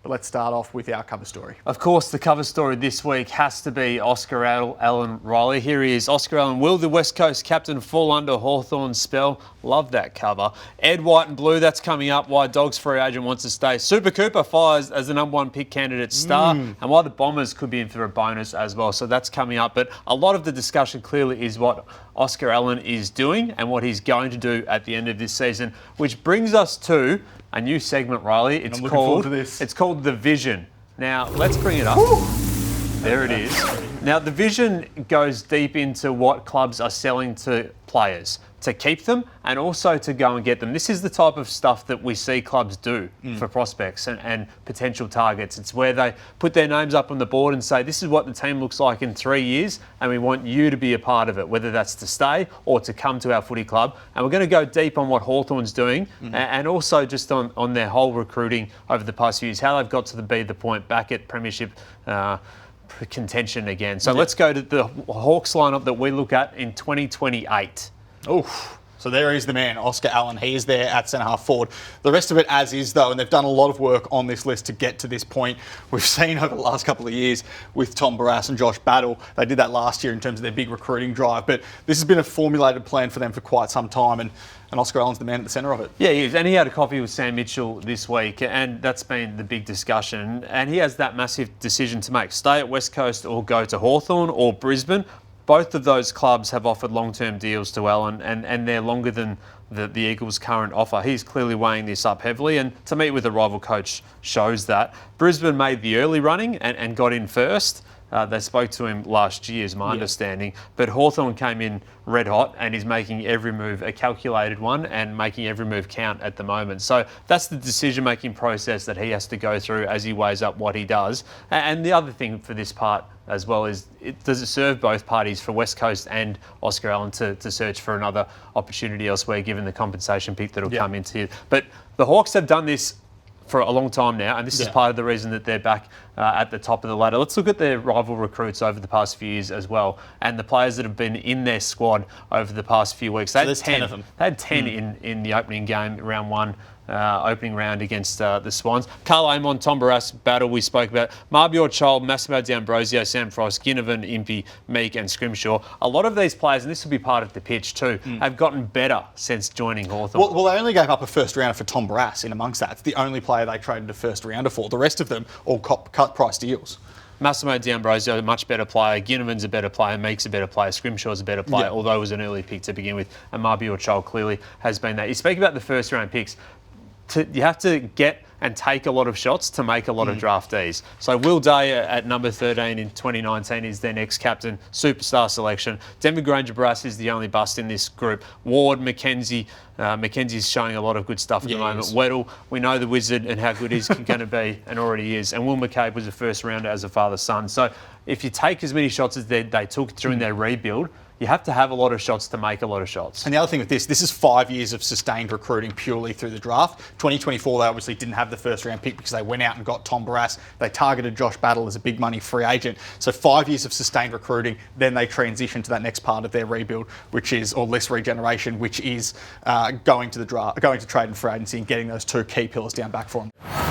But let's start off with our cover story. Of course, the cover story this week has to be Oscar Allen Riley. Here he is. Oscar Allen, will the West Coast captain fall under Hawthorn's spell? Love that cover. Ed, white and blue, that's coming up. Why Dogs free agent wants to stay. Super Cooper fires as the number one pick candidate star. And why the Bombers could be in for a bonus as well. So that's coming up. But a lot of the discussion clearly is what Oscar Allen is doing and what he's going to do at the end of this season. Which brings us to a new segment, Riley. It's called The Vision. Now, let's bring it up. There it is. Now, The Vision goes deep into what clubs are selling to players to keep them and also to go and get them. This is the type of stuff that we see clubs do for prospects and potential targets. It's where they put their names up on the board and say, this is what the team looks like in 3 years and we want you to be a part of it, whether that's to stay or to come to our footy club. And we're going to go deep on what Hawthorn's doing and also just on their whole recruiting over the past few years, how they've got to be the point back at premiership contention again. So let's go to the Hawks lineup that we look at in 2028. Oof. So there is the man, Oscar Allen. He is there at centre half forward. The rest of it as is, though, and they've done a lot of work on this list to get to this point. We've seen over the last couple of years with Tom Barrass and Josh Battle. They did that last year in terms of their big recruiting drive, but this has been a formulated plan for them for quite some time, and Oscar Allen's the man at the centre of it. Yeah, he is. And he had a coffee with Sam Mitchell this week, and that's been the big discussion. And he has that massive decision to make. Stay at West Coast or go to Hawthorn or Brisbane. Both of those clubs have offered long-term deals to Allen, and they're longer than the Eagles' current offer. He's clearly weighing this up heavily, and to meet with a rival coach shows that. Brisbane made the early running and got in first. They spoke to him last year, is my understanding. But Hawthorn came in red hot and is making every move a calculated one and making every move count at the moment. So that's the decision-making process that he has to go through as he weighs up what he does. And the other thing for this part as well is, does it serve both parties, for West Coast and Oscar Allen, to search for another opportunity elsewhere, given the compensation pick that'll come into it. But the Hawks have done this for a long time now, and this is part of the reason that they're back at the top of the ladder. Let's look at their rival recruits over the past few years as well, and the players that have been in their squad over the past few weeks. So there's 10 of them. They had 10 in the opening game, round one. Opening round against the Swans. Carl Amon, Tom Barrass, Battle we spoke about. Marbior Child, Massimo D'Ambrosio, Sam Frost, Ginnivan, Impey, Meek and Scrimshaw. A lot of these players, and this will be part of the pitch too, have gotten better since joining Hawthorn. Well, they only gave up a first rounder for Tom Barrass in amongst that. It's the only player they traded a first rounder for. The rest of them all cut price deals. Massimo D'Ambrosio, a much better player. Ginnivan's a better player. Meek's a better player. Scrimshaw's a better player, although it was an early pick to begin with. And Marbior Child clearly has been that. You speak about the first round picks. You have to get and take a lot of shots to make a lot of draftees. So Will Day at number 13 in 2019 is their next captain, superstar selection. Denver Granger Barrass is the only bust in this group. Ward, McKenzie. Mackenzie's showing a lot of good stuff at the moment. Weddle, we know the wizard and how good he's going to be, and already is. And Will McCabe was a first rounder as a father-son. So if you take as many shots as they took during their rebuild, you have to have a lot of shots to make a lot of shots. And the other thing with this is 5 years of sustained recruiting purely through the draft. 2024, they obviously didn't have the first round pick because they went out and got Tom Barrass. They targeted Josh Battle as a big money free agent. So 5 years of sustained recruiting, then they transition to that next part of their rebuild, which is, or list regeneration, which is going to trade and free agency and getting those two key pillars down back for them.